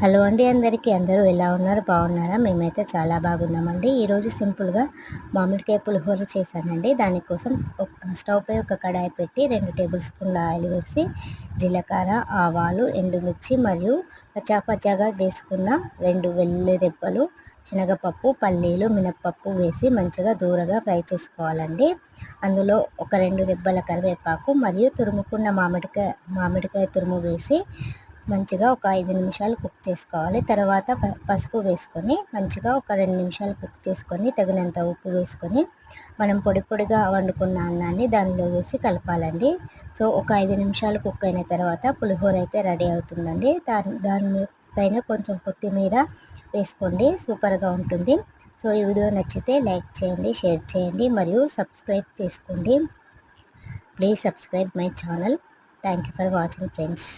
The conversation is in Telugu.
హలో అండి అందరికీ. అందరూ ఎలా ఉన్నారు? బాగున్నారా? మేమైతే చాలా బాగున్నామండి. ఈరోజు సింపుల్గా మామిడికాయ పులిహోర చేశానండి. దానికోసం స్టవ్ పై ఒక కడాయి పెట్టి 2 టేబుల్ స్పూన్ల ఆయిల్ వేసి జీలకర్ర, ఆవాలు, ఎండుమిర్చి మరియు పచ్చాగా వేసుకున్న 2 వెల్లుల్లి రెబ్బలు, శనగపప్పు, పల్లీలు, మినప్పప్పు వేసి మంచిగా దూరగా ఫ్రై చేసుకోవాలండి. అందులో ఒక 2 రెబ్బల కరివేపాకు మరియు తురుముకున్న మామిడికాయ తురుము వేసి మంచిగా ఒక 5 నిమిషాలు కుక్ చేసుకోవాలి. తర్వాత పసుపు వేసుకొని మంచిగా ఒక 2 నిమిషాలు కుక్ చేసుకొని తగినంత ఉప్పు వేసుకొని మనం పొడిగా వండుకున్న అన్నాన్ని దానిలో వేసి కలపాలండి. సో ఒక 5 నిమిషాలు కుక్ అయిన తర్వాత పులిహోర అయితే రెడీ అవుతుందండి. దాని పైన కొంచెం కొత్తిమీర వేసుకోండి, సూపర్గా ఉంటుంది. సో ఈ వీడియో నచ్చితే లైక్ చేయండి, షేర్ చేయండి మరియు సబ్స్క్రైబ్ చేసుకోండి. Please subscribe my channel. Thank you for watching friends.